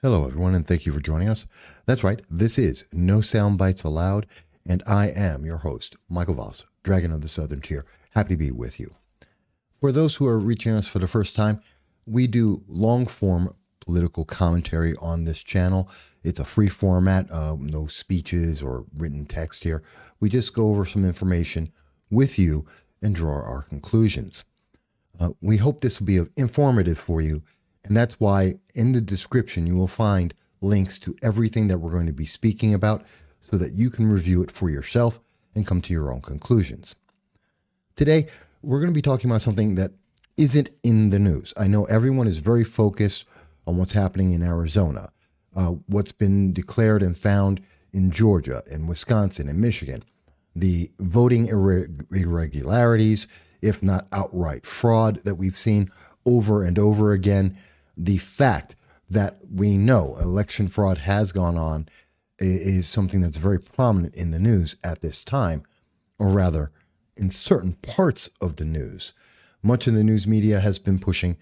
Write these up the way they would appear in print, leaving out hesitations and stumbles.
Hello, everyone, and thank you for joining us. That's right, this is No Soundbites Allowed, and I am your host, Michael Voss, Dragon of the Southern Tier. Happy to be with you. For those who are reaching us for the first time, we do long-form political commentary on this channel. It's a free format, no speeches or written text here. We just go over some information with you and draw our conclusions. We hope this will be informative for you, and that's why in the description you will find links to everything that we're going to be speaking about so that you can review it for yourself and come to your own conclusions. Today, we're going to be talking about something that isn't in the news. I know everyone is very focused on what's happening in Arizona, what's been declared and found in Georgia and Wisconsin and Michigan, the voting irregularities, if not outright fraud that we've seen over and over again. The fact that we know election fraud has gone on is something that's very prominent in the news at this time, or rather, in certain parts of the news. Much of the news media has been pushing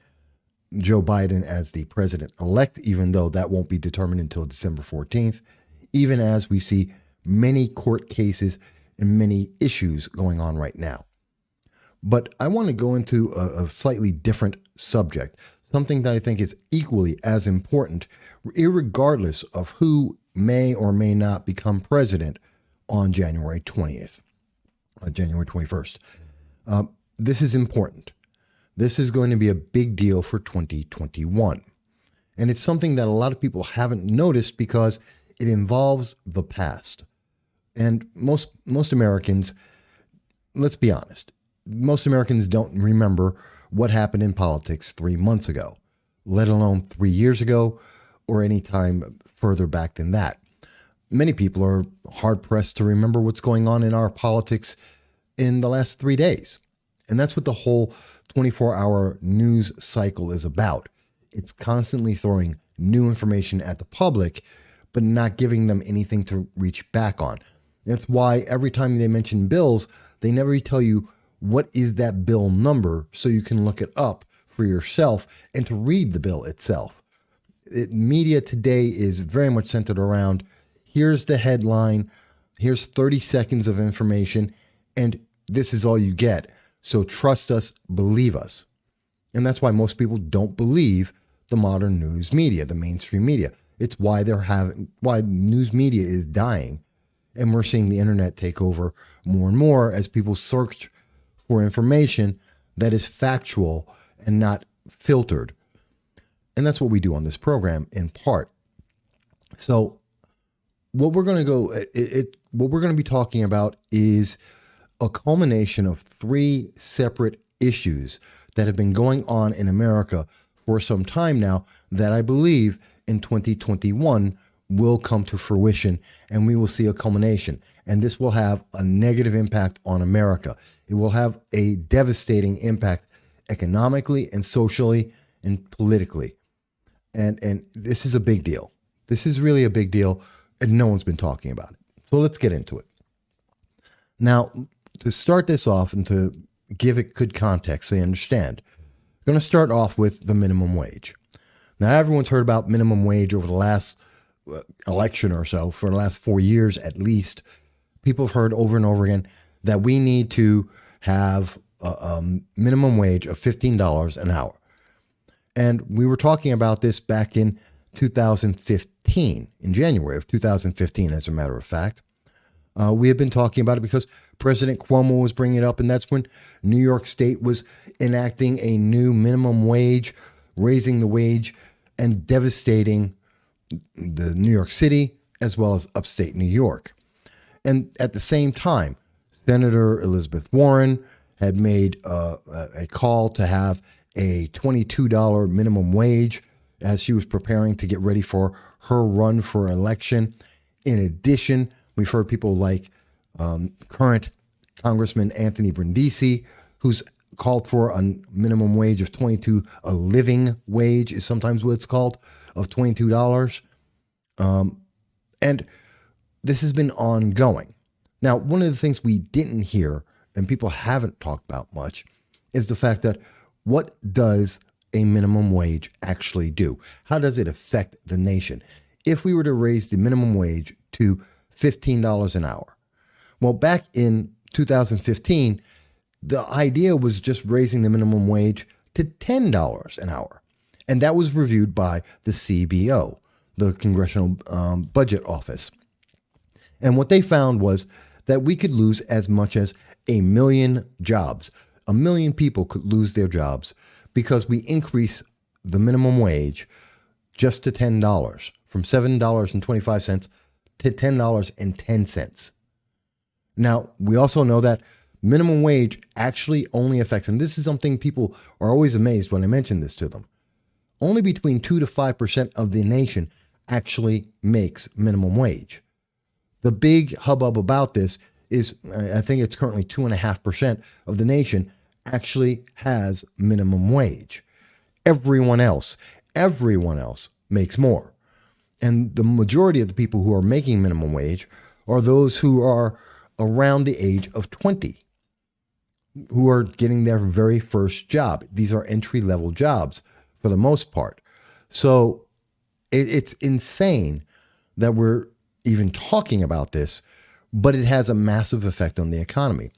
Joe Biden as the president-elect, even though that won't be determined until December 14th, even as we see many court cases and many issues going on right now. But I want to go into a slightly different subject, something that I think is equally as important, irregardless of who may or may not become president on January 20th, January 21st. This is important. This is going to be a big deal for 2021. And it's something that a lot of people haven't noticed because it involves the past. And most Americans, let's be honest, most Americans don't remember what happened in politics 3 months ago, let alone 3 years ago or any time further back than that. Many people are hard-pressed to remember what's going on in our politics in the last 3 days. And that's what the whole 24-hour news cycle is about. It's constantly throwing new information at the public, but not giving them anything to reach back on. That's why every time they mention bills, they never tell you what is that bill number so you can look it up for yourself and to read the bill itself. Media today is very much centered around, here's the headline, here's 30 seconds of information, and this is all you get. So trust us, believe us. And that's why most people don't believe the modern news media, the mainstream media. It's why why news media is dying. And we're seeing the internet take over more and more as people search for information that is factual and not filtered. And that's what we do on this program in part. So what we're going to be talking about is a culmination of 3 separate issues that have been going on in America for some time now that I believe in 2021 will come to fruition and we will see a culmination. And this will have a negative impact on America. It will have a devastating impact economically and socially and politically. And this is a big deal. This is really a big deal, and no one's been talking about it. So let's get into it. Now, to start this off and to give it good context so you understand, I'm going to start off with the minimum wage. Now, everyone's heard about minimum wage over the last election or so, for the last 4 years at least. People have heard over and over again that we need to have a minimum wage of $15 an hour. And we were talking about this back in 2015, in January of 2015, as a matter of fact. We have been talking about it because President Cuomo was bringing it up, and that's when New York State was enacting a new minimum wage, raising the wage, and devastating the New York City as well as upstate New York. And at the same time, Senator Elizabeth Warren had made a call to have a $22 minimum wage as she was preparing to get ready for her run for election. In addition, we've heard people like current Congressman Anthony Brindisi, who's called for a minimum wage of $22, a living wage is sometimes what it's called, of $22. And this has been ongoing. Now, one of the things we didn't hear and people haven't talked about much is the fact that what does a minimum wage actually do? How does it affect the nation? If we were to raise the minimum wage to $15 an hour, well, back in 2015, the idea was just raising the minimum wage to $10 an hour. And that was reviewed by the CBO, the Congressional Budget Office. And what they found was that we could lose as much as 1 million jobs. 1 million people could lose their jobs because we increase the minimum wage just to $10, from $7.25 to $10.10. Now, we also know that minimum wage actually only affects, and this is something people are always amazed when I mention this to them, only between 2 to 5% of the nation actually makes minimum wage. The big hubbub about this is, I think it's currently 2.5% of the nation actually has minimum wage. Everyone else makes more. And the majority of the people who are making minimum wage are those who are around the age of 20, who are getting their very first job. These are entry-level jobs for the most part. So it's insane that we're even talking about this, but it has a massive effect on the economy.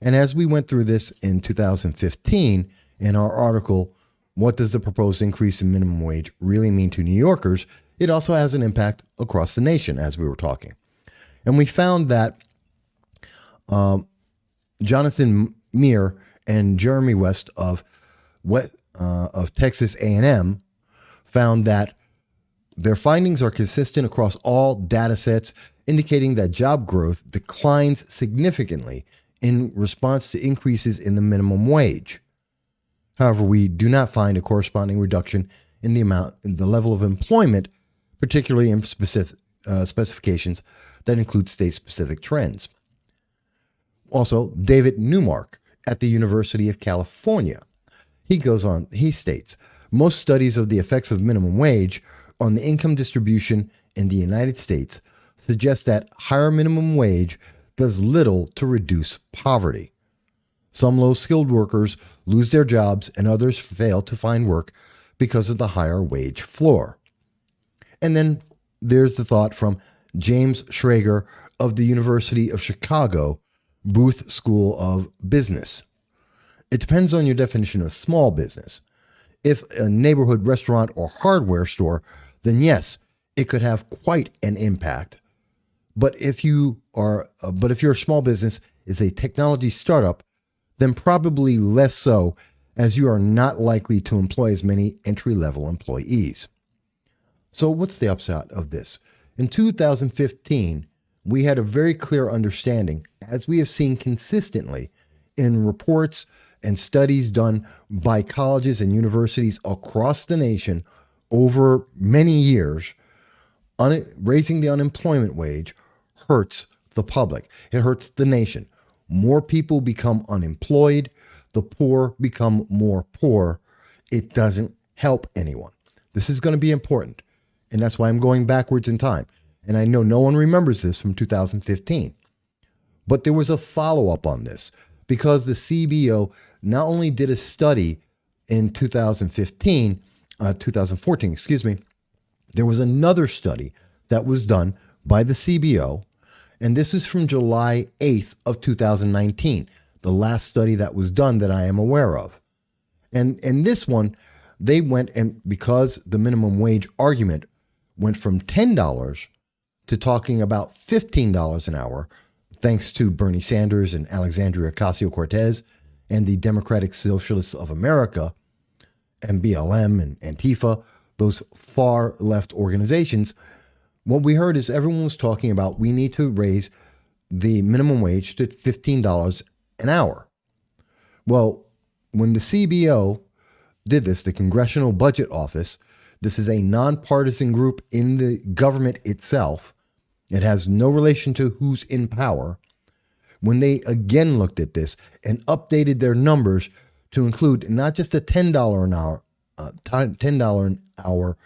And as we went through this in 2015 in our article, What Does the Proposed Increase in Minimum Wage Really Mean to New Yorkers? It also has an impact across the nation, as we were talking. And we found that Jonathan Meir and Jeremy West of Texas A&M found that their findings are consistent across all data sets, indicating that job growth declines significantly in response to increases in the minimum wage. However, we do not find a corresponding reduction in the level of employment, particularly in specifications that include state-specific trends. Also, David Newmark at the University of California, he states, most studies of the effects of minimum wage on the income distribution in the United States suggest that higher minimum wage does little to reduce poverty. Some low-skilled workers lose their jobs and others fail to find work because of the higher wage floor. And then there's the thought from James Schrager of the University of Chicago, Booth School of Business. It depends on your definition of small business. If a neighborhood restaurant or hardware store, then yes, it could have quite an impact. But if your small business is a technology startup, then probably less so, as you are not likely to employ as many entry-level employees. So what's the upside of this? In 2015, we had a very clear understanding, as we have seen consistently in reports and studies done by colleges and universities across the nation over many years, raising the unemployment wage hurts the public. It hurts the nation. More people become unemployed. The poor become more poor. It doesn't help anyone. This is going to be important. And that's why I'm going backwards in time. And I know no one remembers this from 2015. But there was a follow-up on this because the CBO not only did a study in 2014, there was another study that was done by the CBO, and this is from July 8th of 2019, the last study that was done that I am aware of. And in this one, they went, and because the minimum wage argument went from $10 to talking about $15 an hour, thanks to Bernie Sanders and Alexandria Ocasio-Cortez and the Democratic Socialists of America and BLM and Antifa, those far left organizations, what we heard is everyone was talking about we need to raise the minimum wage to $15 an hour. Well, when the CBO did this, the Congressional Budget Office, this is a nonpartisan group in the government itself. It has no relation to who's in power. When they again looked at this and updated their numbers to include not just a $10 an hour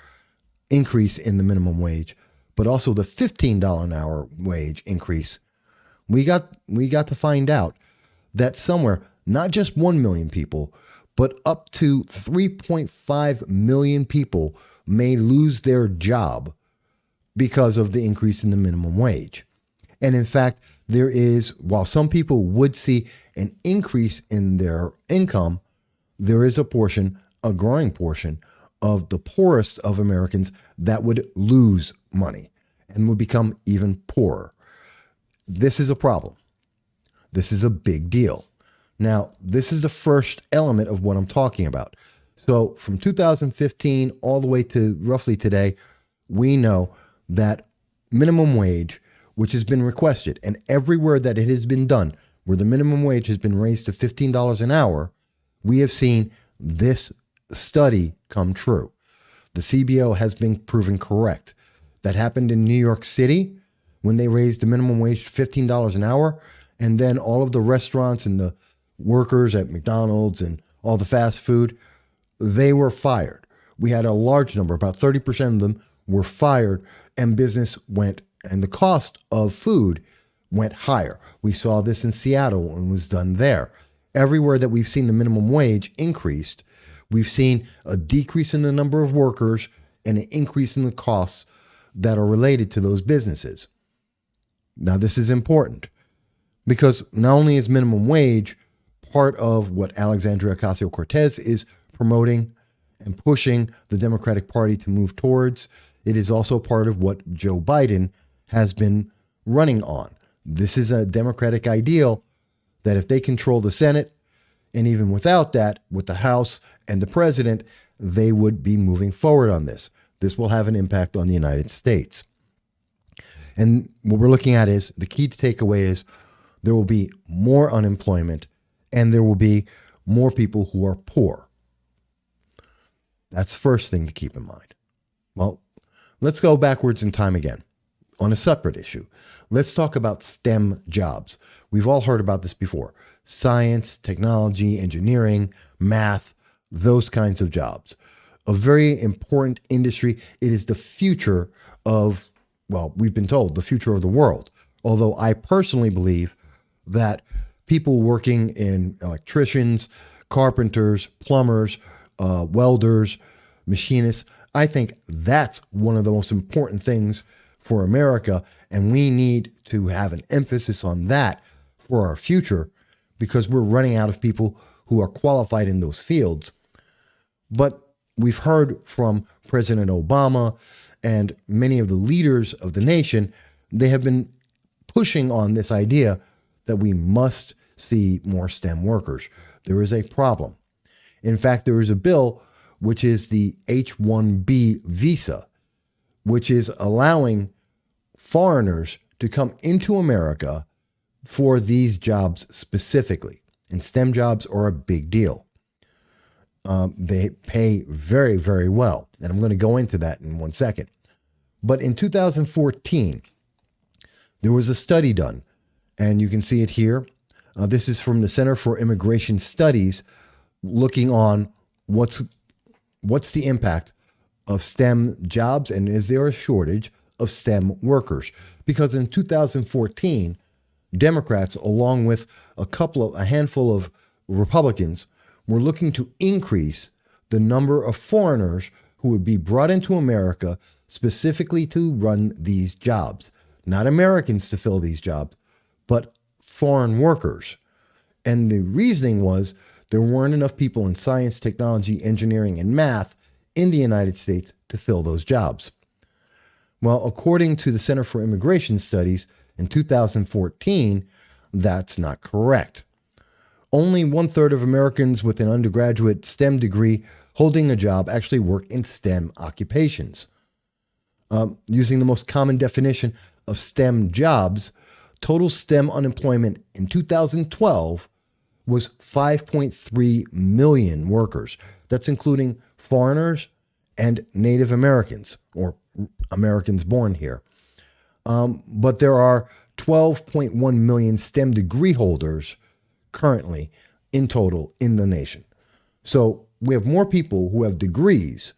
increase in the minimum wage, but also the $15 an hour wage increase, we got to find out that somewhere, not just 1 million people, but up to 3.5 million people may lose their job because of the increase in the minimum wage. And in fact, there is, while some people would see an increase in their income, there is a growing portion of the poorest of Americans that would lose money and would become even poorer. This is a problem. This is a big deal. Now, this is the first element of what I'm talking about. So from 2015 all the way to roughly today, we know that minimum wage, which has been requested, and everywhere that it has been done, where the minimum wage has been raised to $15 an hour, we have seen this study come true. The CBO has been proven correct. That happened in New York City when they raised the minimum wage to $15 an hour, and then all of the restaurants and the workers at McDonald's and all the fast food, they were fired. We had a large number, about 30% of them were fired, and business went, and the cost of food went higher. We saw this in Seattle and was done there. Everywhere that we've seen the minimum wage increased, we've seen a decrease in the number of workers and an increase in the costs that are related to those businesses. Now, this is important because not only is minimum wage part of what Alexandria Ocasio-Cortez is promoting and pushing the Democratic Party to move towards, it is also part of what Joe Biden has been running on. This is a Democratic ideal that if they control the Senate, and even without that, with the House and the president, they would be moving forward on this. This will have an impact on the United States. And what we're looking at is, the key to take away is there will be more unemployment and there will be more people who are poor. That's the first thing to keep in mind. Well, let's go backwards in time again on a separate issue. Let's talk about STEM jobs. We've all heard about this before. Science, technology, engineering, math, those kinds of jobs. A very important industry. It is the future of, well, we've been told, the future of the world. Although I personally believe that people working in electricians, carpenters, plumbers, welders, machinists, I think that's one of the most important things for America, and we need to have an emphasis on that for our future because we're running out of people who are qualified in those fields. But we've heard from President Obama and many of the leaders of the nation, they have been pushing on this idea that we must see more STEM workers. There is a problem. In fact, there is a bill, which is the H-1B visa, which is allowing foreigners to come into America for these jobs specifically. And STEM jobs are a big deal. They pay very, very well. And I'm going to go into that in one second. But in 2014, there was a study done, and you can see it here. This is from the Center for Immigration Studies, looking on what's the impact of STEM jobs and is there a shortage of STEM workers? Because in 2014, Democrats, along with a handful of Republicans, were looking to increase the number of foreigners who would be brought into America specifically to run these jobs. Not Americans to fill these jobs, but foreign workers. And the reasoning was there weren't enough people in science, technology, engineering, and math in the United States to fill those jobs. Well, according to the Center for Immigration Studies, in 2014, that's not correct. Only 1/3 of Americans with an undergraduate STEM degree holding a job actually work in STEM occupations. Using the most common definition of STEM jobs, total STEM unemployment in 2012 was 5.3 million workers. That's including foreigners and Native Americans, or Americans born here. But there are 12.1 million STEM degree holders currently in total in the nation. So we have more people who have degrees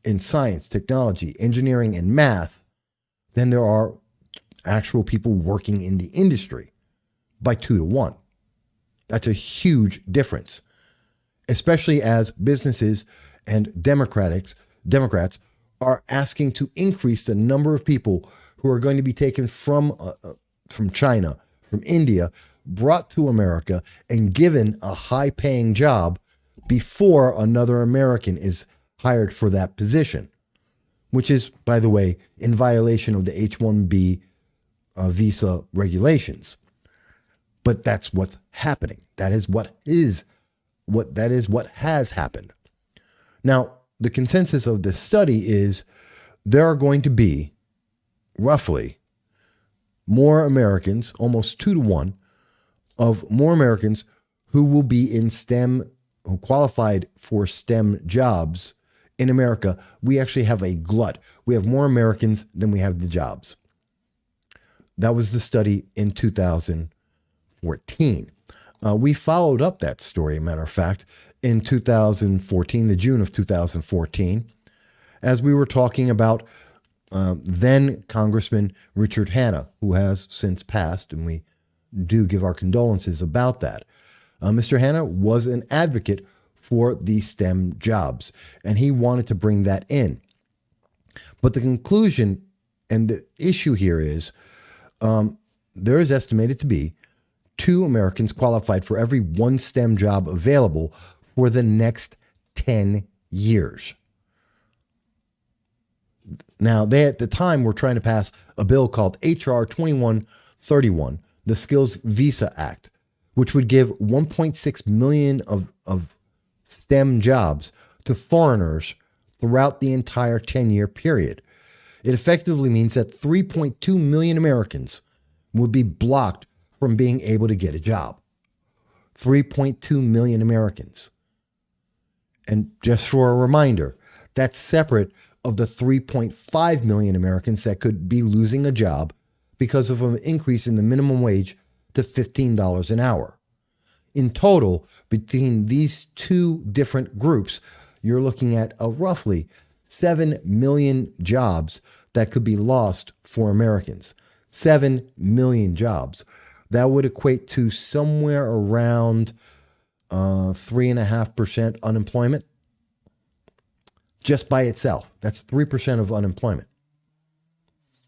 in science, technology, engineering, and math than there are actual people working in the industry, by 2 to 1. That's a huge difference. especially as businesses and Democrats are asking to increase the number of people who are going to be taken from China, from India, brought to America and given a high-paying job before another American is hired for that position, which is, by the way, in violation of the H-1B visa regulations. But that's what's happening. That is what has happened. Now, the consensus of this study is there are going to be roughly more Americans, almost 2 to 1, of more Americans who will be in STEM, who qualified for STEM jobs in America. We actually have a glut. We have more Americans than we have the jobs. That was the study in 2014. We followed up that story, matter of fact, in 2014, the June of 2014, as we were talking about then Congressman Richard Hanna, who has since passed, and we do give our condolences about that. Mr. Hanna was an advocate for the STEM jobs, and he wanted to bring that in. But the conclusion and the issue here is there is estimated to be 2 Americans qualified for every 1 STEM job available for the next 10 years. Now, they at the time were trying to pass a bill called H.R. 2131, the Skills Visa Act, which would give 1.6 million of STEM jobs to foreigners throughout the entire 10-year period. It effectively means that 3.2 million Americans would be blocked from being able to get a job. 3.2 million Americans. And just for a reminder, that's separate of the 3.5 million Americans that could be losing a job because of an increase in the minimum wage to $15 an hour. In total, between these 2 different groups, you're looking at a roughly 7 million jobs that could be lost for Americans. 7 million jobs. That would equate to somewhere around 3.5% unemployment just by itself. That's 3% of unemployment.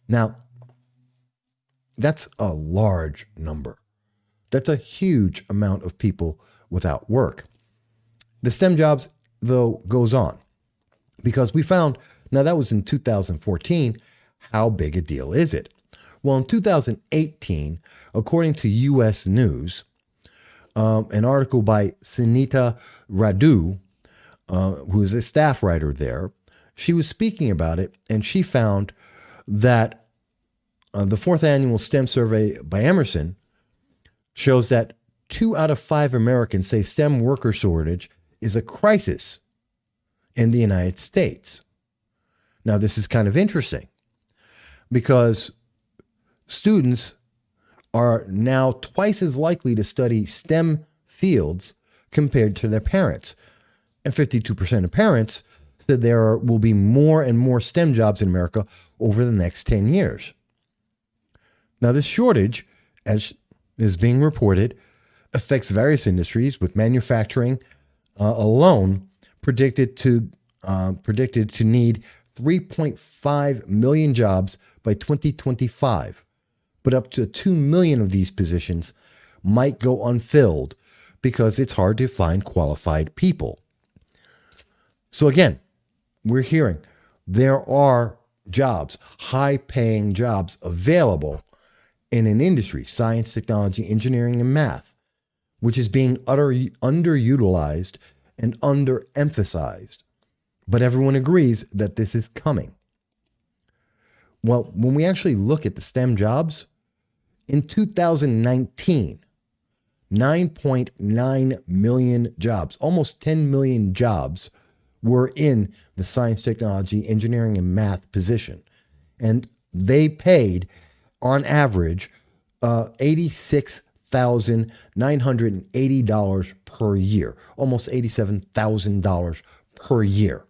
Now, that's a large number. That's a huge amount of people without work. The STEM jobs, though, goes on because we found, now that was in 2014, how big a deal is it? Well, in 2018, according to U.S. News, an article by Sunita Radu, who is a staff writer there, she was speaking about it, and she found that the 4th annual STEM survey by Emerson shows that 2 out of 5 Americans say STEM worker shortage is a crisis in the United States. Now, this is kind of interesting because students are now twice as likely to study STEM fields compared to their parents. And 52% of parents said there will be more and more STEM jobs in America over the next 10 years. Now, this shortage, as is being reported, affects various industries, with manufacturing alone predicted to need 3.5 million jobs by 2025. But up to 2 million of these positions might go unfilled because it's hard to find qualified people. So again, we're hearing there are jobs, high-paying jobs available in an industry, science, technology, engineering, and math, which is being underutilized and underemphasized. But everyone agrees that this is coming. Well, when we actually look at the STEM jobs, in 2019, 9.9 million jobs, almost 10 million jobs, were in the science, technology, engineering, and math position. And they paid, on average, $86,980 per year, almost $87,000 per year.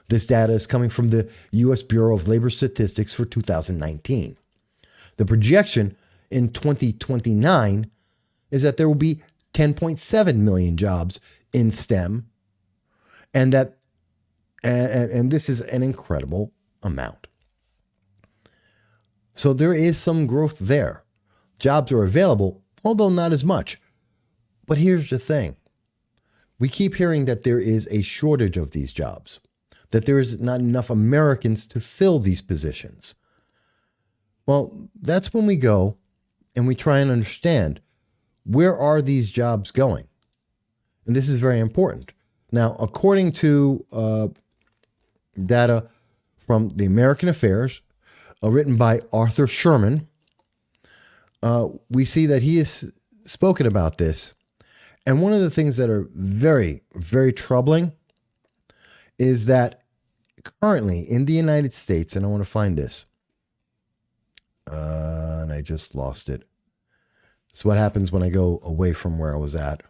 This data is coming from the U.S. Bureau of Labor Statistics for 2019. The projection in 2029 is that there will be 10.7 million jobs in STEM, and this is an incredible amount. So there is some growth there. Jobs are available, although not as much. But here's the thing. We keep hearing that there is a shortage of these jobs, that there is not enough Americans to fill these positions. Well, that's when we go and we try and understand, where are these jobs going? And this is very important. Now, according to data from the American Affairs, written by Arthur Sherman, we see that he has spoken about this. And one of the things that are very, very troubling is that currently in the United States, and I want to find this, and I just lost it. It's what happens when I go away from where I was at.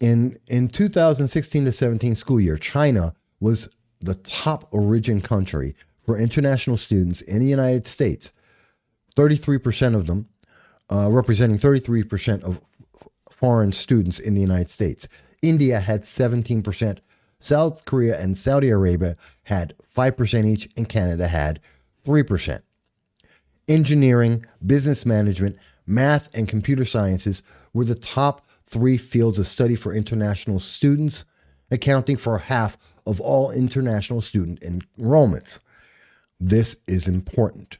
In 2016 to 17 school year, China was the top origin country for international students in the United States. 33% of them, representing 33% of foreign students in the United States. India had 17%. South Korea and Saudi Arabia had 5% each, and Canada had 3%. Engineering, business management, math, and computer sciences were the top 3 fields of study for international students, accounting for half of all international student enrollments. This is important.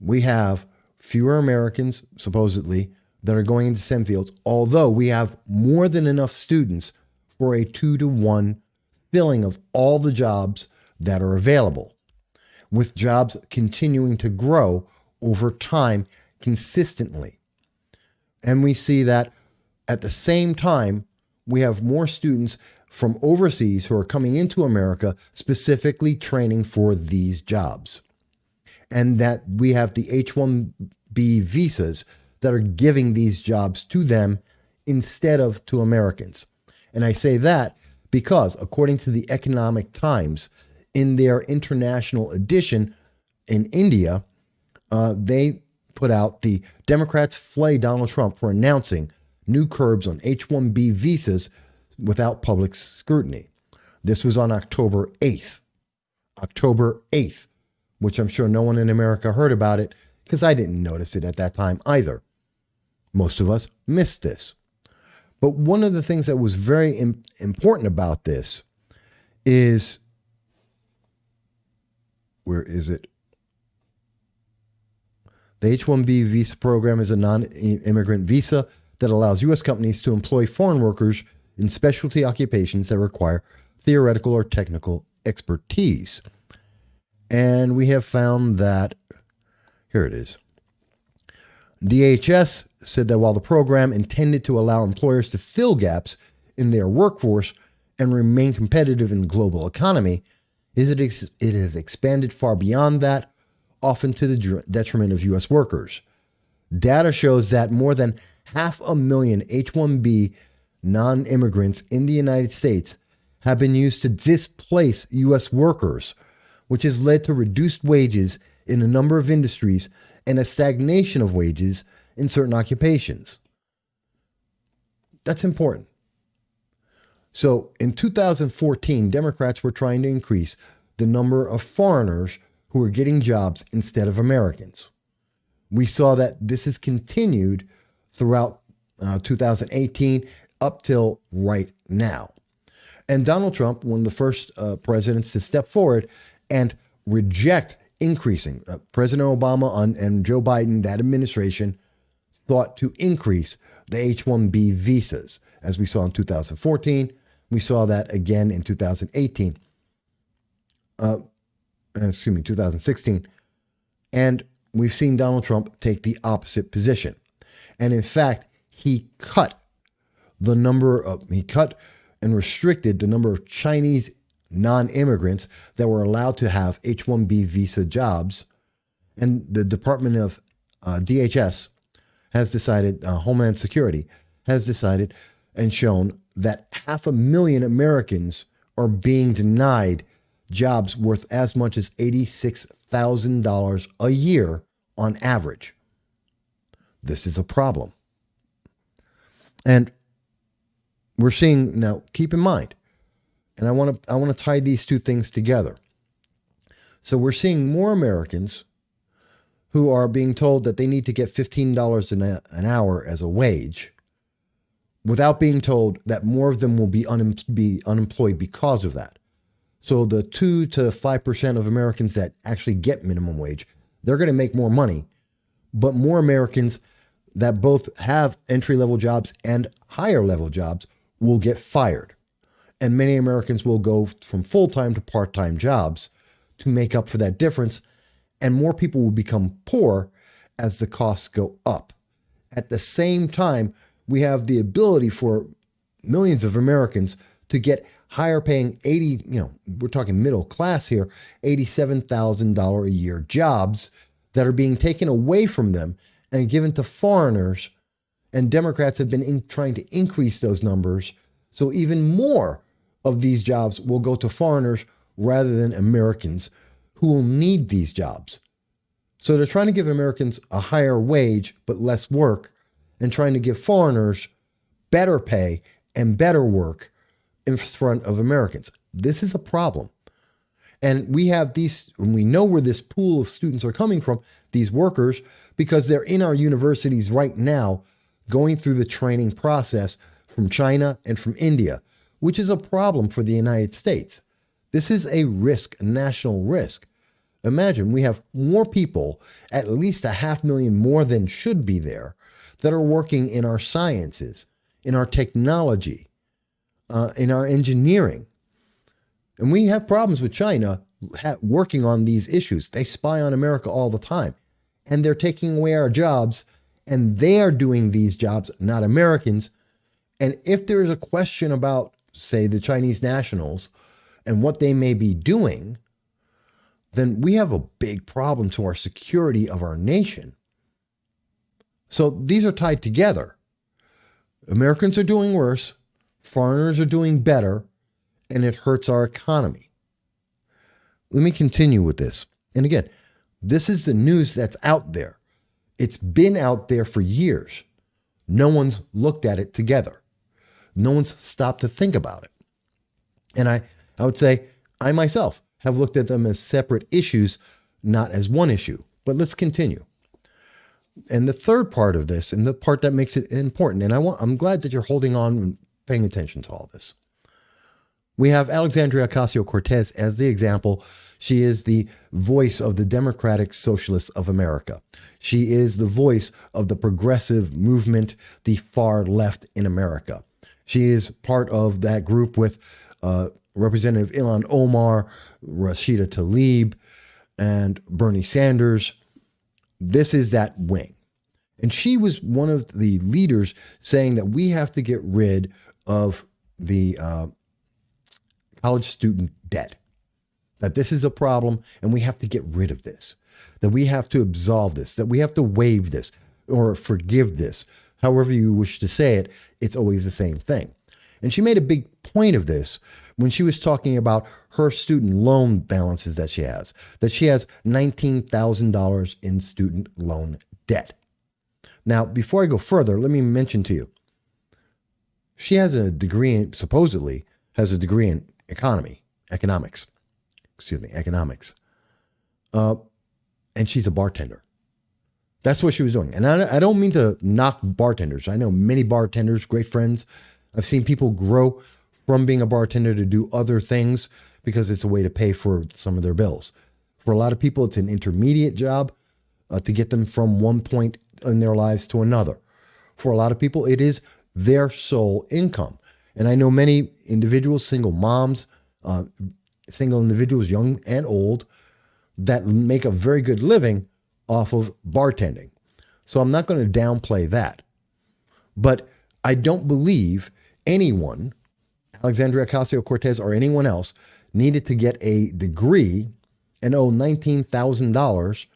We have fewer Americans, supposedly, that are going into STEM fields, although we have more than enough students for a 2-to-1 filling of all the jobs that are available, with jobs continuing to grow over time consistently. And we see that at the same time, we have more students from overseas who are coming into America specifically training for these jobs. And that we have the H-1B visas that are giving these jobs to them instead of to Americans. And I say that because, according to the Economic Times, in their international edition in India, they put out the Democrats flay Donald Trump for announcing new curbs on H-1B visas without public scrutiny. This was on October 8th. October 8th, which I'm sure no one in America heard about it because I didn't notice it at that time either. Most of us missed this. But one of the things that was very important about this is, where is it? The H-1B visa program is a non-immigrant visa that allows U.S. companies to employ foreign workers in specialty occupations that require theoretical or technical expertise. And we have found that, here it is. DHS said that while the program intended to allow employers to fill gaps in their workforce and remain competitive in the global economy, it has expanded far beyond that, often to the detriment of U.S. workers. Data shows that more than 500,000 H-1B non-immigrants in the United States have been used to displace U.S. workers, which has led to reduced wages in a number of industries and a stagnation of wages in certain occupations. That's important. So in 2014, Democrats were trying to increase the number of foreigners who are getting jobs instead of Americans. We saw that this has continued throughout 2018 up till right now. And Donald Trump, one of the first presidents to step forward and reject increasing. President Obama and Joe Biden, that administration, thought to increase the H-1B visas. As we saw in 2014, we saw that again in 2018. 2016. And we've seen Donald Trump take the opposite position. And in fact, he cut and restricted the number of Chinese non-immigrants that were allowed to have H-1B visa jobs. And the Department of DHS has decided, Homeland Security has decided and shown that 500,000 Americans are being denied jobs worth as much as $86,000 a year on average. This is a problem. And we're seeing now, keep in mind, and I want to tie these two things together. So we're seeing more Americans who are being told that they need to get $15 an hour as a wage, without being told that more of them will be unemployed because of that. So the 2 to 5% of Americans that actually get minimum wage, they're going to make more money, but more Americans that both have entry-level jobs and higher-level jobs will get fired. And many Americans will go from full-time to part-time jobs to make up for that difference, and more people will become poor as the costs go up. At the same time, we have the ability for millions of Americans to get higher paying we're talking middle class here, $87,000 a year jobs that are being taken away from them and given to foreigners. And Democrats have been trying to increase those numbers. So even more of these jobs will go to foreigners rather than Americans who will need these jobs. So they're trying to give Americans a higher wage, but less work, and trying to give foreigners better pay and better work in front of Americans. This is a problem. And we know where this pool of students are coming from, these workers, because they're in our universities right now going through the training process from China and from India, which is a problem for the United States. This is a risk, a national risk. Imagine we have more people, at least 500,000 more than should be there, that are working in our sciences, in our technology, in our engineering. And we have problems with China working on these issues. They spy on America all the time. And they're taking away our jobs, and they are doing these jobs, not Americans. And if there is a question about, say, the Chinese nationals and what they may be doing, then we have a big problem to our security of our nation. So these are tied together. Americans are doing worse, foreigners are doing better, and it hurts our economy. Let me continue with this. And again, this is the news that's out there. It's been out there for years. No one's looked at it together. No one's stopped to think about it. And I would say I myself have looked at them as separate issues, not as one issue. But let's continue. And the third part of this, and the part that makes it important, and I'm glad that you're holding on and paying attention to all this. We have Alexandria Ocasio-Cortez as the example. She is the voice of the Democratic Socialists of America. She is the voice of the progressive movement, the far left in America. She is part of that group with Representative Ilhan Omar, Rashida Tlaib, and Bernie Sanders. This is that wing. And she was one of the leaders saying that we have to get rid of the college student debt, that this is a problem and we have to get rid of this, that we have to absolve this, that we have to waive this or forgive this. However you wish to say it, it's always the same thing. And she made a big point of this when she was talking about her student loan balances that she has $19,000 in student loan debt. Now, before I go further, let me mention to you, she has a degree, supposedly has a degree in economics. And she's a bartender. That's what she was doing. And I don't mean to knock bartenders. I know many bartenders, great friends. I've seen people grow from being a bartender to do other things because it's a way to pay for some of their bills. For a lot of people, it's an intermediate job to get them from one point in their lives to another. For a lot of people, it is their sole income. And I know many individuals, single moms, single individuals, young and old, that make a very good living off of bartending. So I'm not going to downplay that. But I don't believe anyone, Alexandria Ocasio-Cortez or anyone else, needed to get a degree and owe $19,000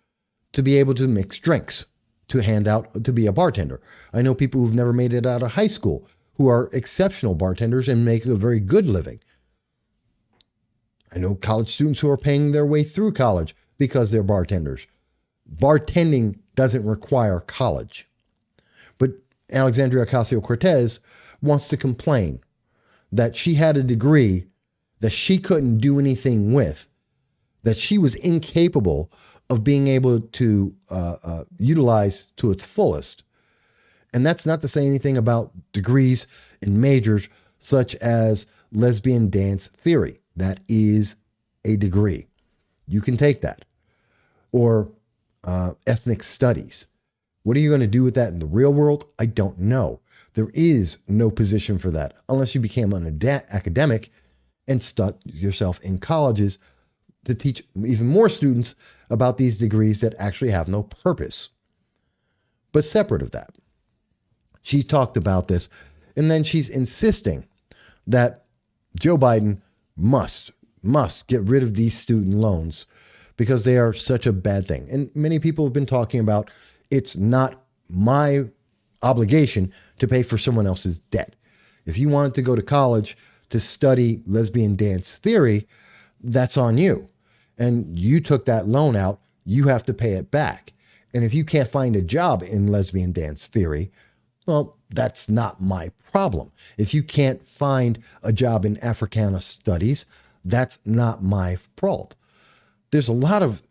to be able to mix drinks, to hand out, to be a bartender. I know people who've never made it out of high school who are exceptional bartenders and make a very good living. I know college students who are paying their way through college because they're bartenders. Bartending doesn't require college. Alexandria Ocasio-Cortez wants to complain that she had a degree that she couldn't do anything with, that she was incapable of being able to utilize to its fullest. And that's not to say anything about degrees in majors such as lesbian dance theory. That is a degree. You can take that. Or ethnic studies. What are you going to do with that in the real world? I don't know. There is no position for that unless you became an academic and stuck yourself in colleges to teach even more students about these degrees that actually have no purpose. But separate of that, she talked about this, and then she's insisting that Joe Biden must get rid of these student loans because they are such a bad thing. And many people have been talking about it's not my obligation to pay for someone else's debt. If you wanted to go to college to study lesbian dance theory, that's on you. And you took that loan out, you have to pay it back. And if you can't find a job in lesbian dance theory, well, that's not my problem. If you can't find a job in Africana studies, that's not my fault. There's a lot of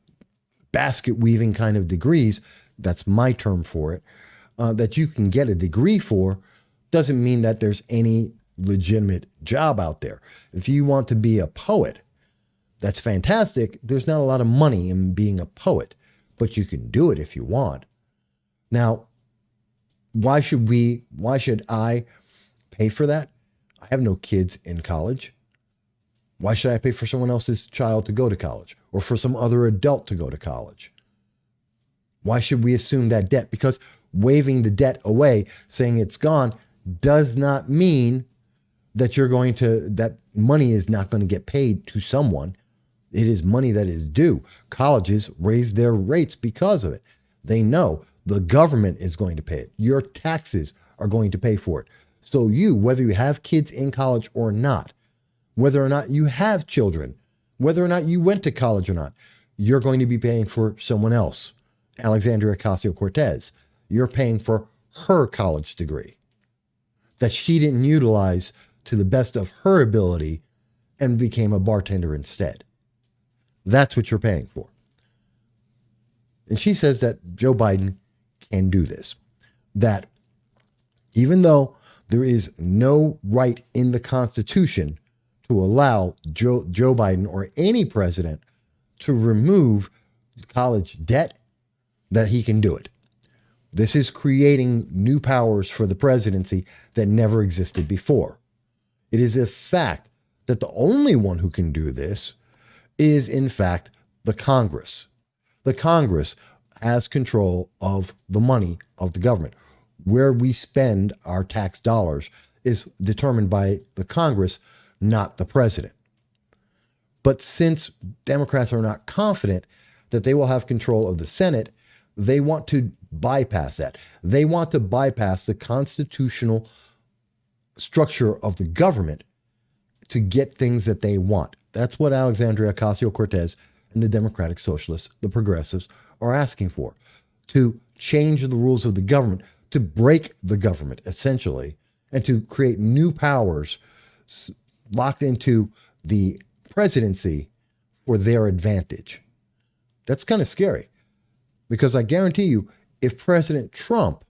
basket weaving kind of degrees, that's my term for it, that you can get a degree for. Doesn't mean that there's any legitimate job out there. If you want to be a poet, that's fantastic. There's not a lot of money in being a poet, but you can do it if you want. Now, why should I pay for that? I have no kids in college. Why should I pay for someone else's child to go to college or for some other adult to go to college? Why should we assume that debt? Because waving the debt away, saying it's gone, does not mean that that money is not going to get paid to someone. It is money that is due. Colleges raise their rates because of it. They know the government is going to pay it. Your taxes are going to pay for it. So you, whether you have kids in college or not, whether or not you have children, whether or not you went to college or not, you're going to be paying for someone else. Alexandria Ocasio-Cortez, you're paying for her college degree that she didn't utilize to the best of her ability and became a bartender instead. That's what you're paying for. And she says that Joe Biden can do this, that even though there is no right in the Constitution to allow Joe Biden or any president to remove college debt, that he can do it. This is creating new powers for the presidency that never existed before. It is a fact that the only one who can do this is, in fact, the Congress. The Congress has control of the money of the government. Where we spend our tax dollars is determined by the Congress, not the president. But since Democrats are not confident that they will have control of the Senate, they want to bypass that. They want to bypass the constitutional structure of the government to get things that they want. That's what Alexandria Ocasio-Cortez and the Democratic Socialists, the progressives, are asking for, to change the rules of the government, to break the government, essentially, and to create new powers locked into the presidency for their advantage. That's kind of scary, because I guarantee you, if President Trump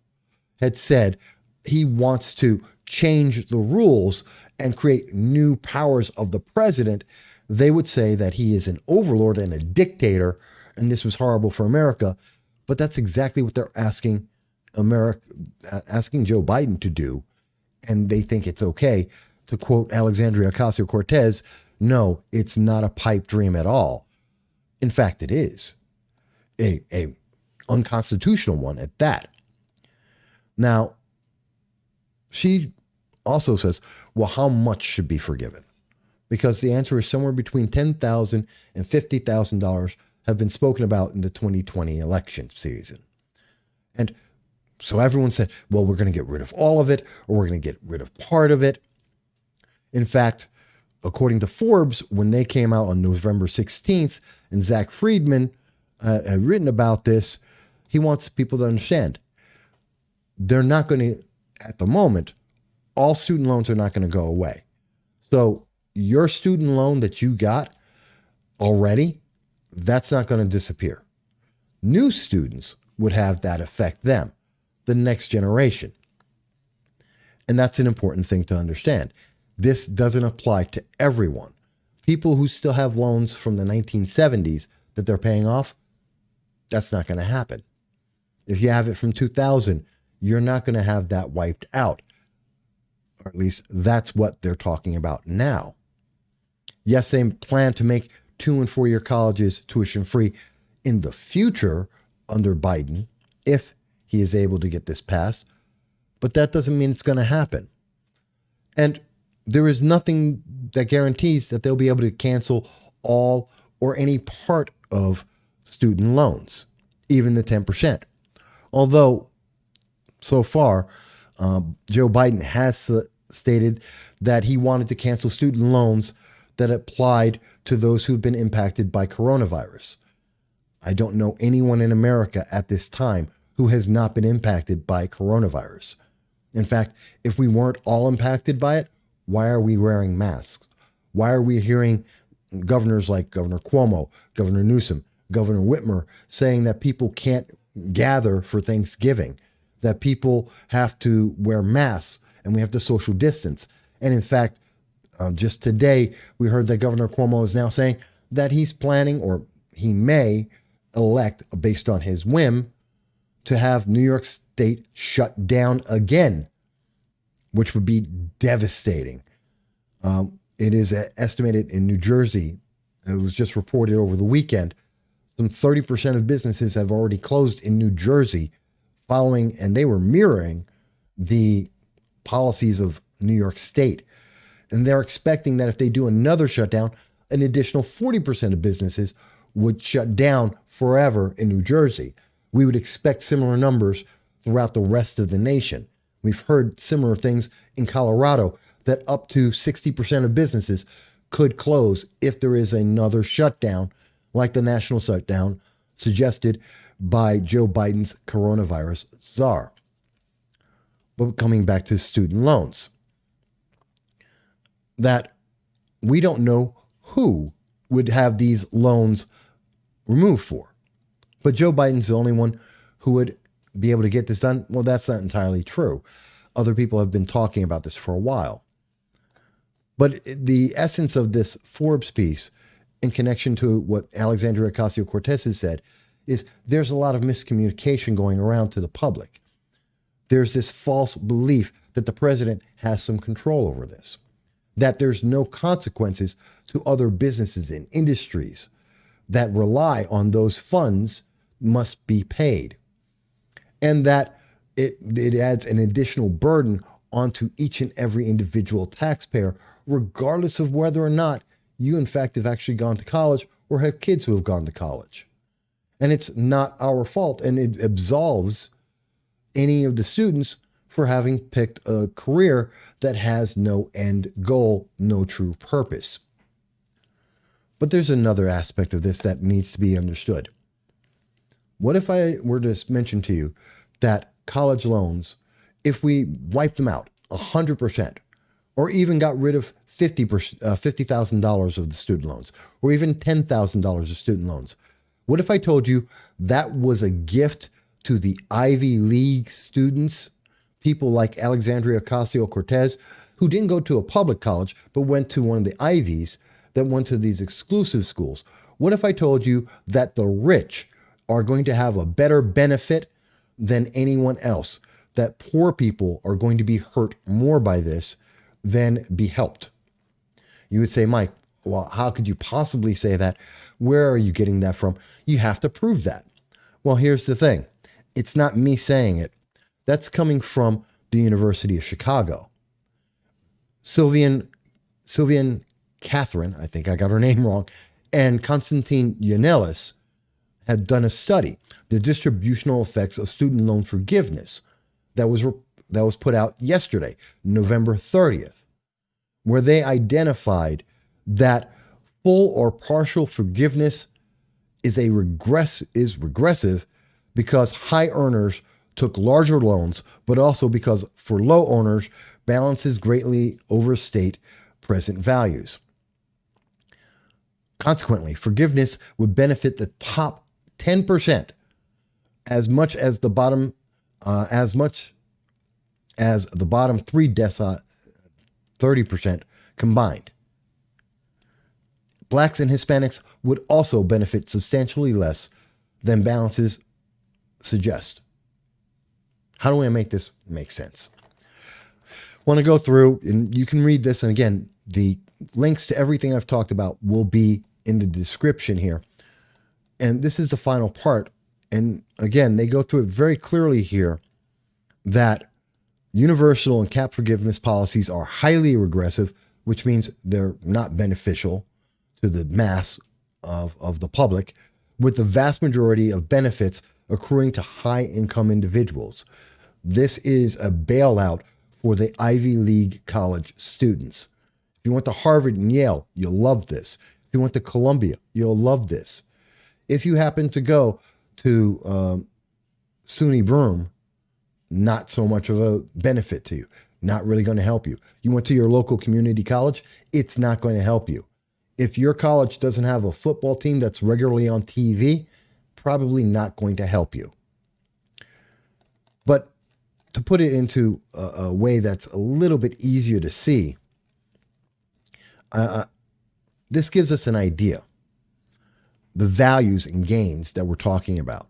had said he wants to change the rules and create new powers of the president, they would say that he is an overlord and a dictator, and this was horrible for America. But that's exactly what they're asking Joe Biden to do, and they think it's okay. To quote Alexandria Ocasio-Cortez, no, it's not a pipe dream at all. In fact, it is a unconstitutional one at that. Now, she also says, well, how much should be forgiven? Because the answer is somewhere between $10,000 and $50,000 have been spoken about in the 2020 election season. And so everyone said, well, we're going to get rid of all of it, or we're going to get rid of part of it. In fact, according to Forbes, when they came out on November 16th, and Zach Friedman had written about this, he wants people to understand they're not going to at the moment, all student loans are not going to go away. So your student loan that you got already, that's not going to disappear. New students would have that affect them, the next generation. And that's an important thing to understand. This doesn't apply to everyone. People who still have loans from the 1970s that they're paying off, that's not going to happen. If you have it from 2000, you're not going to have that wiped out. Or at least that's what they're talking about now. Yes, they plan to make 2- and 4-year colleges tuition free in the future under Biden, if he is able to get this passed. But that doesn't mean it's going to happen. And there is nothing that guarantees that they'll be able to cancel all or any part of student loans, even the 10%. Although, so far, Joe Biden has stated that he wanted to cancel student loans that applied to those who've been impacted by coronavirus. I don't know anyone in America at this time who has not been impacted by coronavirus. In fact, if we weren't all impacted by it, why are we wearing masks? Why are we hearing governors like Governor Cuomo, Governor Newsom, Governor Whitmer saying that people can't gather for Thanksgiving, that people have to wear masks and we have to social distance? And in fact, just today, we heard that Governor Cuomo is now saying that he's planning, or he may elect, based on his whim, to have New York State shut down again, which would be devastating. It is estimated in New Jersey, it was just reported over the weekend, some 30% of businesses have already closed in New Jersey following, and they were mirroring the policies of New York State. And they're expecting that if they do another shutdown, an additional 40% of businesses would shut down forever in New Jersey. We would expect similar numbers throughout the rest of the nation. We've heard similar things in Colorado, that up to 60% of businesses could close if there is another shutdown, like the national shutdown suggested by Joe Biden's coronavirus czar. But coming back to student loans, that we don't know who would have these loans removed for. But Joe Biden's the only one who would be able to get this done. Well, that's not entirely true. Other people have been talking about this for a while. But the essence of this Forbes piece, in connection to what Alexandria Ocasio-Cortez has said, is there's a lot of miscommunication going around to the public. There's this false belief that the president has some control over this, that there's no consequences to other businesses and industries that rely on those funds must be paid, and that it adds an additional burden onto each and every individual taxpayer, regardless of whether or not you, in fact, have actually gone to college or have kids who have gone to college. And it's not our fault, and it absolves any of the students for having picked a career that has no end goal, no true purpose. But there's another aspect of this that needs to be understood. What if I were to mention to you that college loans, if we wiped them out 100%, or even got rid of $50,000 of the student loans, or even $10,000 of student loans, what if I told you that was a gift to the Ivy League students, people like Alexandria Ocasio-Cortez, who didn't go to a public college, but went to one of the Ivies that went to these exclusive schools? What if I told you that the rich are going to have a better benefit than anyone else, that poor people are going to be hurt more by this than be helped? You would say, Mike, well, how could you possibly say that? Where are you getting that from? You have to prove that. Well, here's the thing. It's not me saying it. That's coming from the University of Chicago. Sylvian Catherine, I think I got her name wrong, and Konstantin Yanelis had done a study, the distributional effects of student loan forgiveness, that was put out yesterday, November 30th, where they identified that full or partial forgiveness is regressive because high earners took larger loans, but also because for low owners, balances greatly overstate present values. Consequently, forgiveness would benefit the top 10% as much as the bottom three decile 30% combined. Blacks and Hispanics would also benefit substantially less than balances suggest. How do I make this make sense? I want to go through, and you can read this, and again, the links to everything I've talked about will be in the description here. And this is the final part. And again, they go through it very clearly here that universal and cap forgiveness policies are highly regressive, which means they're not beneficial to the mass of the public, with the vast majority of benefits accruing to high-income individuals. This is a bailout for the Ivy League college students. If you went to Harvard and Yale, you'll love this. If you went to Columbia, you'll love this. If you happen to go to SUNY Broome, not so much of a benefit to you, not really going to help you. You went to your local community college, it's not going to help you. If your college doesn't have a football team that's regularly on TV, probably not going to help you. But to put it into a way that's a little bit easier to see, this gives us an idea, the values and gains that we're talking about.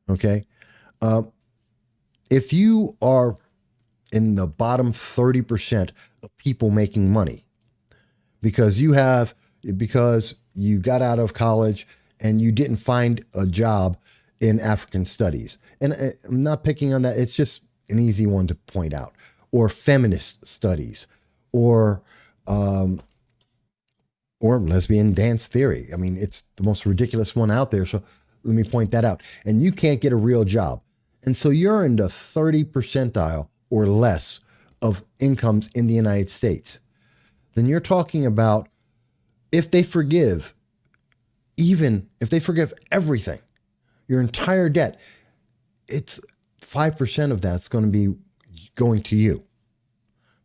Okay? If you are in the bottom 30% of people making money because you got out of college and you didn't find a job in African studies. And I'm not picking on that. It's just an easy one to point out. Or feminist studies, or lesbian dance theory. I mean, it's the most ridiculous one out there. So let me point that out. And you can't get a real job. And so you're in the 30 percentile or less of incomes in the United States. Then you're talking about if they forgive everything, your entire debt, it's 5% of that's going to be going to you.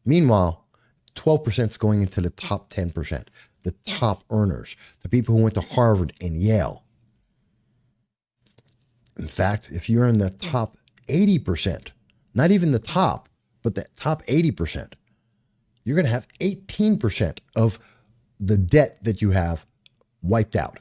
Meanwhile, 12% is going into the top 10%, the top earners, the people who went to Harvard and Yale. In fact, if you're in the top 80%, not even the top, but the top 80%, you're going to have 18% of the debt that you have wiped out.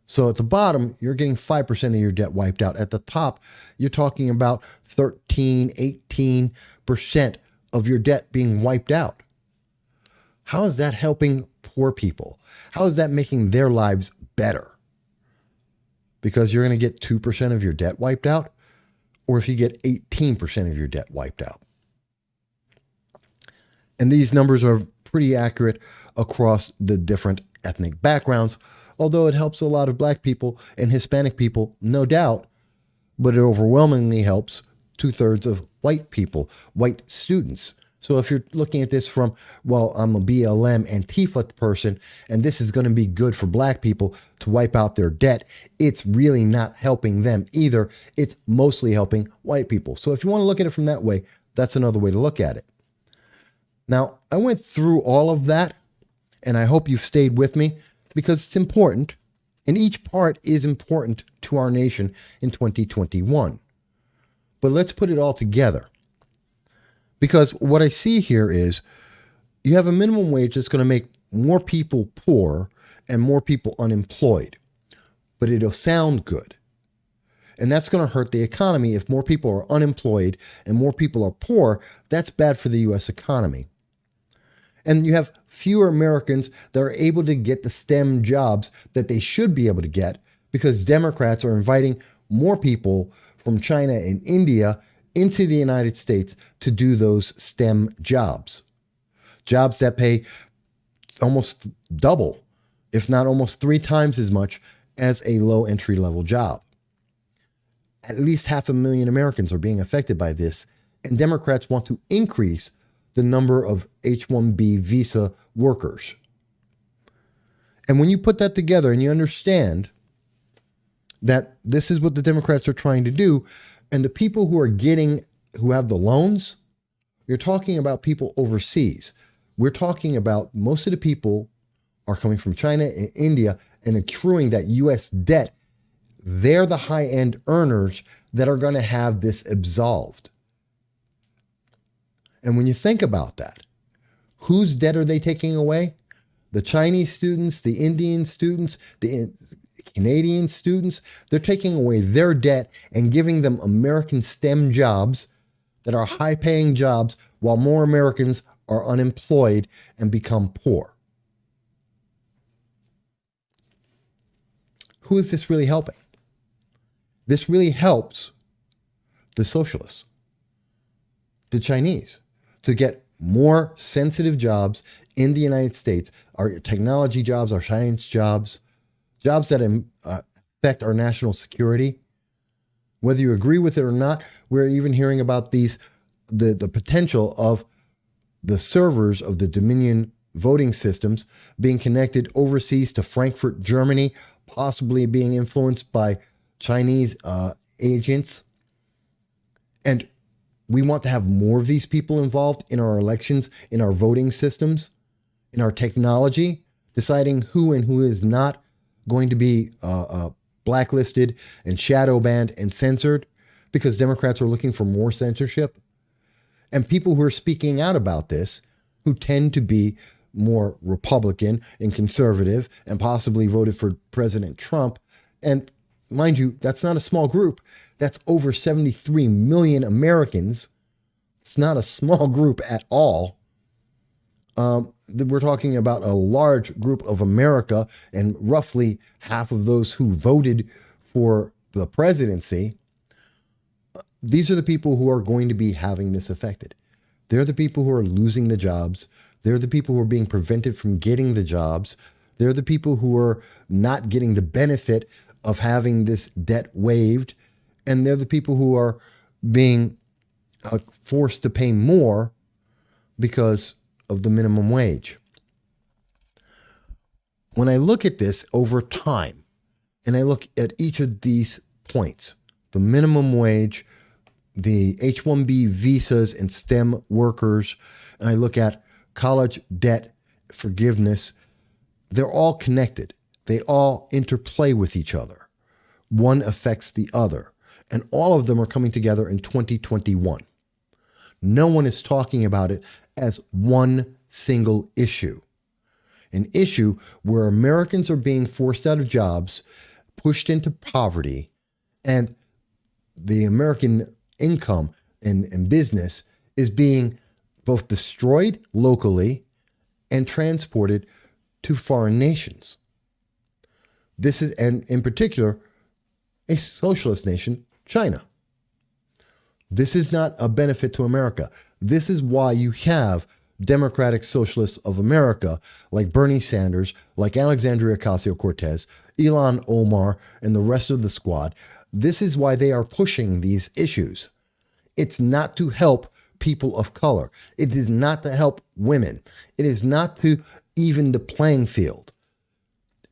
So at the bottom, you're getting 5% of your debt wiped out. At the top, you're talking about 13, 18% of your debt being wiped out. How is that helping poor people? How is that making their lives better? Because you're going to get 2% of your debt wiped out, or if you get 18% of your debt wiped out. And these numbers are pretty accurate across the different ethnic backgrounds, although it helps a lot of Black people and Hispanic people, no doubt, but it overwhelmingly helps 2/3 of white people, white students. So if you're looking at this from, well, I'm a BLM Antifa person, and this is going to be good for Black people to wipe out their debt, it's really not helping them either. It's mostly helping white people. So if you want to look at it from that way, that's another way to look at it. Now, I went through all of that, and I hope you've stayed with me because it's important, and each part is important to our nation in 2021. But let's put it all together. Because what I see here is you have a minimum wage that's going to make more people poor and more people unemployed, but it'll sound good. And that's going to hurt the economy. If more people are unemployed and more people are poor, that's bad for the U.S. economy. And you have fewer Americans that are able to get the STEM jobs that they should be able to get because Democrats are inviting more people from China and India into the United States to do those STEM jobs. Jobs that pay almost double, if not almost 3 times as much as a low entry level job. At least 500,000 Americans are being affected by this, and Democrats want to increase the number of H-1B visa workers. And when you put that together and you understand that this is what the Democrats are trying to do. And the people who have the loans, you're talking about people overseas. We're talking about most of the people are coming from China and India and accruing that U.S. debt. They're the high-end earners that are going to have this absolved. And when you think about that, whose debt are they taking away? The Chinese students, the Indian students, the Canadian students. They're taking away their debt and giving them American STEM jobs that are high-paying jobs while more Americans are unemployed and become poor. Who is this really helping? This really helps the socialists, the Chinese, to get more sensitive jobs in the United States, our technology jobs, our science jobs, jobs that affect our national security. Whether you agree with it or not, we're even hearing about the potential of the servers of the Dominion voting systems being connected overseas to Frankfurt, Germany, possibly being influenced by Chinese agents. And we want to have more of these people involved in our elections, in our voting systems, in our technology, deciding who and who is not going to be blacklisted and shadow banned and censored, because Democrats are looking for more censorship. And people who are speaking out about this, who tend to be more Republican and conservative and possibly voted for President Trump. And mind you, that's not a small group. That's over 73 million Americans. It's not a small group at all. We're talking about a large group of America, and roughly half of those who voted for the presidency. These are the people who are going to be having this affected. They're the people who are losing the jobs. They're the people who are being prevented from getting the jobs. They're the people who are not getting the benefit of having this debt waived. And they're the people who are being forced to pay more because of the minimum wage. When I look at this over time, and I look at each of these points, the minimum wage, the H-1B visas and STEM workers, and I look at college debt forgiveness, they're all connected. They all interplay with each other. One affects the other. And all of them are coming together in 2021. No one is talking about it as one single issue. An issue where Americans are being forced out of jobs, pushed into poverty, and the American income and business is being both destroyed locally and transported to foreign nations. This is, and in particular, a socialist nation, China. This is not a benefit to America. This is why you have Democratic Socialists of America like Bernie Sanders, like Alexandria Ocasio-Cortez, Ilhan Omar, and the rest of the squad. This is why they are pushing these issues. It's not to help people of color. It is not to help women. It is not to even the playing field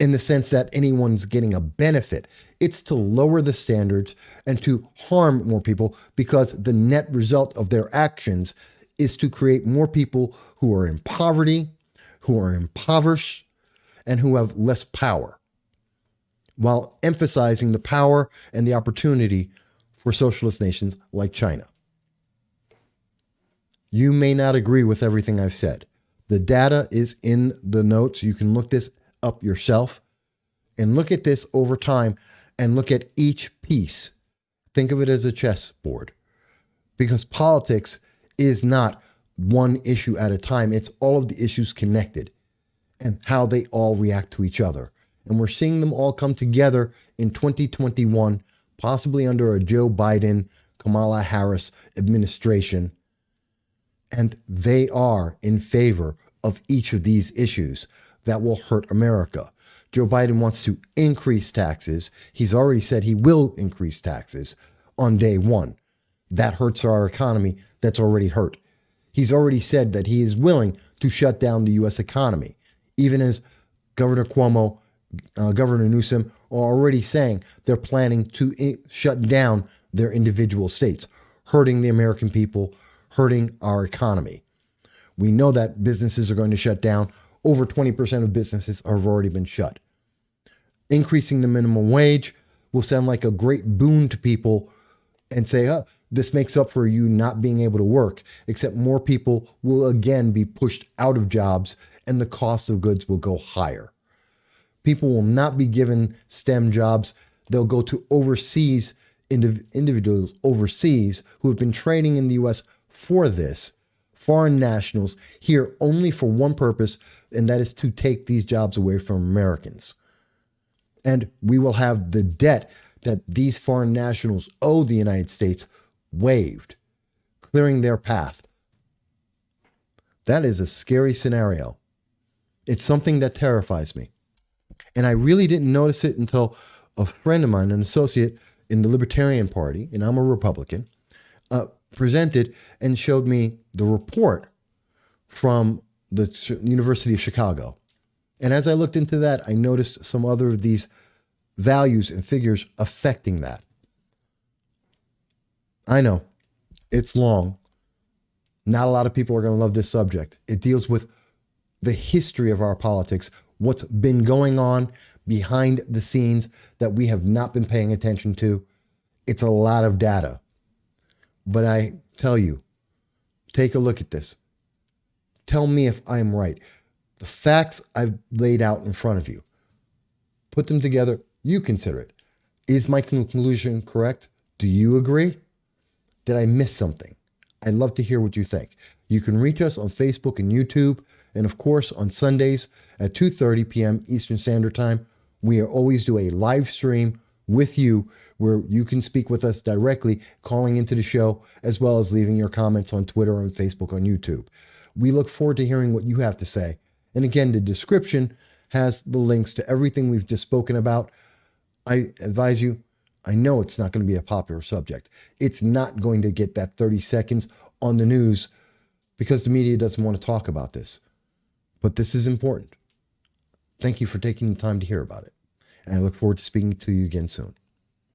in the sense that anyone's getting a benefit. It's to lower the standards and to harm more people, because the net result of their actions is to create more people who are in poverty, who are impoverished, and who have less power, while emphasizing the power and the opportunity for socialist nations like China. You may not agree with everything I've said. The data is in the notes. You can look this up yourself and look at this over time and look at each piece. Think of it as a chessboard, because politics is not one issue at a time. It's all of the issues connected and how they all react to each other. And we're seeing them all come together in 2021, possibly under a Joe Biden, Kamala Harris administration. And they are in favor of each of these issues that will hurt America. Joe Biden wants to increase taxes. He's already said he will increase taxes on day one. That hurts our economy that's already hurt. He's already said that he is willing to shut down the U.S. economy, even as Governor Cuomo Governor Newsom are already saying they're planning to shut down their individual states, hurting the American people, hurting our economy. We know that businesses are going to shut down. Over 20% of businesses have already been shut. Increasing the minimum wage will sound like a great boon to people and say, oh, this makes up for you not being able to work, except more people will again be pushed out of jobs and the cost of goods will go higher. People will not be given STEM jobs. They'll go to overseas, individuals overseas who have been training in the U.S. for this, foreign nationals here only for one purpose, and that is to take these jobs away from Americans. And we will have the debt that these foreign nationals owe the United States waived, clearing their path. That is a scary scenario. It's something that terrifies me. And I really didn't notice it until a friend of mine, an associate in the Libertarian Party, and I'm a Republican, presented and showed me the report from the University of Chicago. And as I looked into that, I noticed some other of these values and figures affecting that. I know it's long. Not a lot of people are going to love this subject. It deals with the history of our politics, what's been going on behind the scenes that we have not been paying attention to. It's a lot of data. But I tell you, take a look at this. Tell me if I'm right. The facts I've laid out in front of you, put them together, you consider it. Is my conclusion correct? Do you agree? Did I miss something? I'd love to hear what you think. You can reach us on Facebook and YouTube, and of course on Sundays at 2:30 p.m. Eastern Standard Time. We always do a live stream with you where you can speak with us directly, calling into the show, as well as leaving your comments on Twitter, on Facebook, on YouTube. We look forward to hearing what you have to say. And again, the description has the links to everything we've just spoken about. I advise you, I know it's not going to be a popular subject. It's not going to get that 30 seconds on the news because the media doesn't want to talk about this. But this is important. Thank you for taking the time to hear about it. And I look forward to speaking to you again soon.